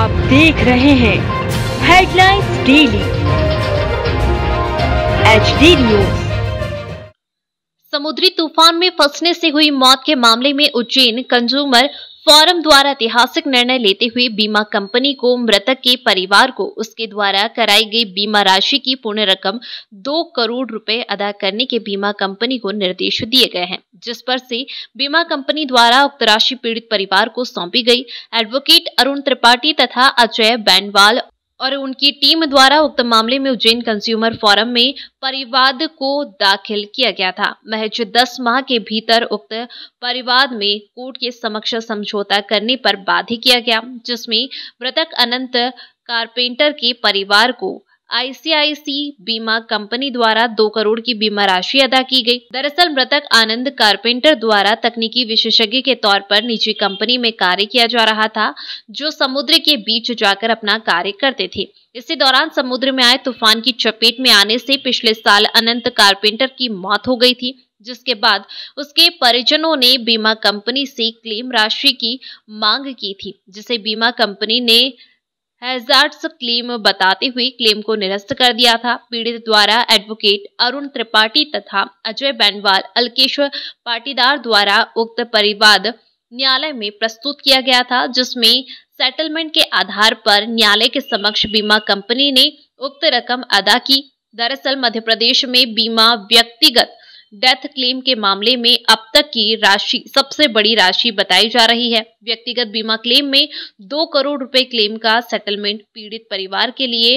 आप देख रहे हैं हेडलाइंस डेली HD न्यूज। समुद्री तूफान में फंसने से हुई मौत के मामले में उज्जैन कंज्यूमर फोरम द्वारा ऐतिहासिक निर्णय लेते हुए बीमा कंपनी को मृतक के परिवार को उसके द्वारा कराई गई बीमा राशि की पूर्ण रकम 2 करोड़ रुपए अदा करने के बीमा कंपनी को निर्देश दिए गए हैं, जिस पर से बीमा कंपनी द्वारा उक्त राशि पीड़ित परिवार को सौंपी गई। एडवोकेट अरुण त्रिपाठी तथा अजय बैनवाल और उनकी टीम द्वारा उक्त मामले में उज्जैन कंज्यूमर फोरम में परिवाद को दाखिल किया गया था। महज 10 माह के भीतर उक्त परिवाद में कोर्ट के समक्ष समझौता करने पर बाध्य किया गया, जिसमें मृतक अनंत कारपेंटर के परिवार को ICICI बीमा कंपनी द्वारा 2 करोड़ की बीमा राशि अदा की गई। दरअसल मृतक आनंद कारपेंटर द्वारा तकनीकी विशेषज्ञ के तौर पर निजी कंपनी में कार्य किया जा रहा था, जो समुद्र के बीच जाकर अपना कार्य करते थे। इसी दौरान समुद्र में आए तूफान की चपेट में आने से पिछले साल अनंत कारपेंटर की मौत हो गई थी, जिसके बाद उसके परिजनों ने बीमा कंपनी से क्लेम राशि की मांग की थी, जिसे बीमा कंपनी ने हैजार्ड्स क्लेम बताते हुए क्लेम को निरस्त कर दिया था। पीड़ित द्वारा एडवोकेट अरुण त्रिपाठी तथा अजय बैनवाल अलकेश पाटीदार द्वारा उक्त परिवाद न्यायालय में प्रस्तुत किया गया था, जिसमें सेटलमेंट के आधार पर न्यायालय के समक्ष बीमा कंपनी ने उक्त रकम अदा की। दरअसल मध्य प्रदेश में बीमा व्यक्तिगत डेथ क्लेम के मामले में अब तक की राशि सबसे बड़ी राशि बताई जा रही है। व्यक्तिगत बीमा क्लेम में 2 करोड़ रुपए क्लेम का सेटलमेंट पीड़ित परिवार के लिए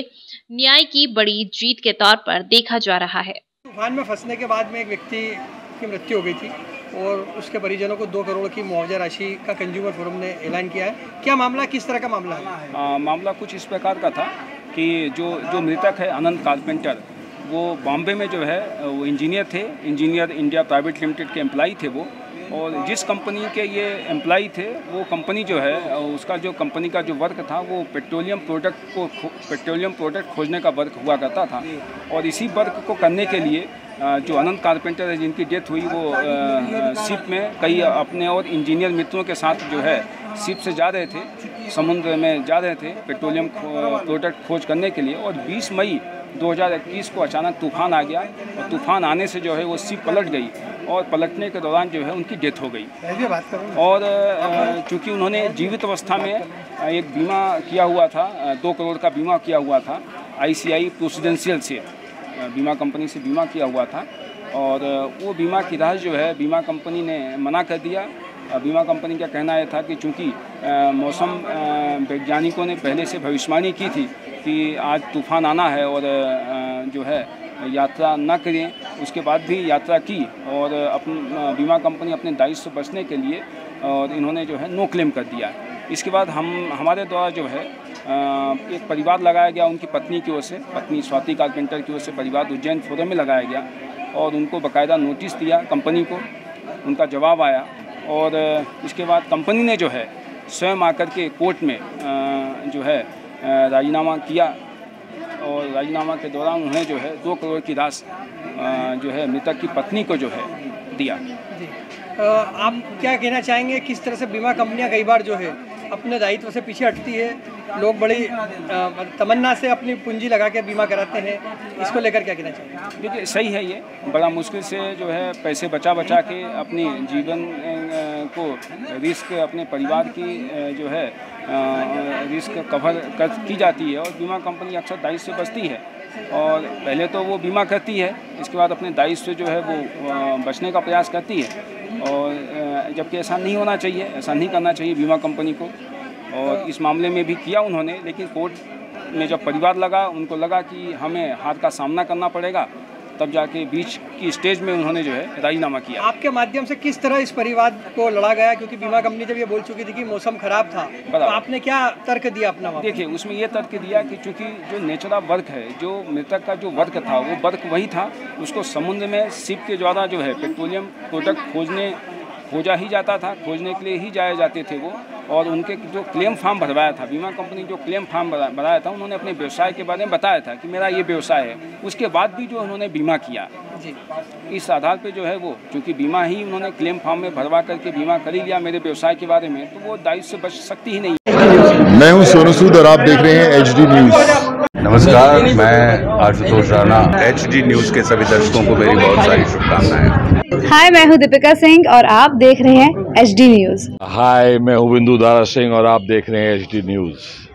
न्याय की बड़ी जीत के तौर पर देखा जा रहा है। तूफान में फंसने के बाद में एक व्यक्ति की मृत्यु हो गई थी और उसके परिजनों को 2 करोड़ की मुआवजा राशि का कंज्यूमर फोरम ने ऐलान किया है। क्या मामला, किस तरह का मामला है? मामला कुछ इस प्रकार का था कि जो मृतक है अनंत कारपेंटर, वो बॉम्बे में जो है वो इंजीनियर थे, इंजीनियर इंडिया प्राइवेट लिमिटेड के एम्प्लॉई थे वो। और जिस कंपनी के ये एम्प्लॉई थे वो कंपनी जो है उसका जो कंपनी का जो वर्क था वो पेट्रोलियम प्रोडक्ट खोजने का वर्क हुआ करता था। और इसी वर्क को करने के लिए जो अनंत कारपेंटर है जिनकी डेथ हुई वो शिप में कई अपने और इंजीनियर मित्रों के साथ जो है शिप से जा रहे थे, समुद्र में जा रहे थे पेट्रोलियम प्रोडक्ट खोज करने के लिए। और 20 मई 2021 को अचानक तूफान आ गया और तूफान आने से जो है वो शिप पलट गई और पलटने के दौरान जो है उनकी डेथ हो गई। और चूँकि उन्होंने जीवित अवस्था में एक बीमा किया हुआ था, 2 करोड़ का बीमा किया हुआ था ICICI प्रेसिडेंशियल से, बीमा कंपनी से बीमा किया हुआ था। और वो बीमा की राशि जो है बीमा कंपनी ने मना कर दिया। बीमा कंपनी का कहना यह था कि चूँकि मौसम वैज्ञानिकों ने पहले से भविष्यवाणी की थी कि आज तूफान आना है और जो है यात्रा न करें, उसके बाद भी यात्रा की और बीमा कंपनी अपने दायित्व से बचने के लिए और इन्होंने जो है नो क्लेम कर दिया। इसके बाद हमारे द्वारा जो है एक परिवाद लगाया गया उनकी पत्नी की ओर से, पत्नी स्वाति कारपेंटर की ओर से परिवाद उज्जैन फोरम में लगाया गया और उनको बाकायदा नोटिस दिया कंपनी को, उनका जवाब आया। और इसके बाद कंपनी ने जो है स्वयं आकर के कोर्ट में जो है राजीनामा किया और राजीनामा के दौरान उन्हें जो है 2 करोड़ की राशि जो है मृतक की पत्नी को जो है दिया। जी, आप क्या कहना चाहेंगे, किस तरह से बीमा कंपनियां कई बार जो है अपने दायित्व से पीछे हटती है, लोग बड़ी तमन्ना से अपनी पूंजी लगा के बीमा कराते हैं, इसको लेकर क्या कहना चाहेंगे? देखिए सही है, ये बड़ा मुश्किल से जो है पैसे बचा के अपनी जीवन को रिस्क, अपने परिवार की जो है रिस्क कवर की जाती है और बीमा कंपनी अक्सर दायित्व से बचती है। और पहले तो वो बीमा करती है, इसके बाद अपने दायित्व से जो है वो बचने का प्रयास करती है। और जबकि ऐसा नहीं होना चाहिए, ऐसा नहीं करना चाहिए बीमा कंपनी को। और इस मामले में भी किया उन्होंने, लेकिन कोर्ट में जब परिवार लगा, उनको लगा कि हमें हार का सामना करना पड़ेगा, तब जाके बीच की स्टेज में उन्होंने जो है राजीनामा किया। आपके माध्यम से किस तरह इस परिवार को लड़ा गया, क्योंकि बीमा कंपनी जब ये बोल चुकी थी कि मौसम खराब था, तो आपने क्या तर्क दिया अपना? देखिए उसमें ये तर्क दिया कि चूंकि जो नेचर ऑफ वर्क है, जो मृतक का जो वर्क था वो वर्क वही था, उसको समुद्र में शिप के द्वारा जो है पेट्रोलियम प्रोडक्ट खोजा ही जाता था, खोजने के लिए ही जाए जाते थे वो। और उनके जो क्लेम फॉर्म भरवाया था, बीमा कंपनी जो क्लेम फॉर्म भराया था, उन्होंने अपने व्यवसाय के बारे में बताया था कि मेरा ये व्यवसाय है। उसके बाद भी जो उन्होंने बीमा किया जी, इस आधार पे जो है वो, चूँकि बीमा ही उन्होंने क्लेम फॉर्म में भरवा करके बीमा कर ही लिया मेरे व्यवसाय के बारे में, तो वो दायित्व से बच सकती ही नहीं। मैं हूं सोनू सूद और आप देख रहे हैं HD न्यूज़। नमस्कार, मैं आशुतोष राणा। HD न्यूज़ के सभी दर्शकों को मेरी बहुत सारी शुभकामनाएं। हाय, मैं हूं दीपिका सिंह और आप देख रहे हैं HD न्यूज़। हाय, मैं हूं बिंदु दारा सिंह और आप देख रहे हैं HD न्यूज़।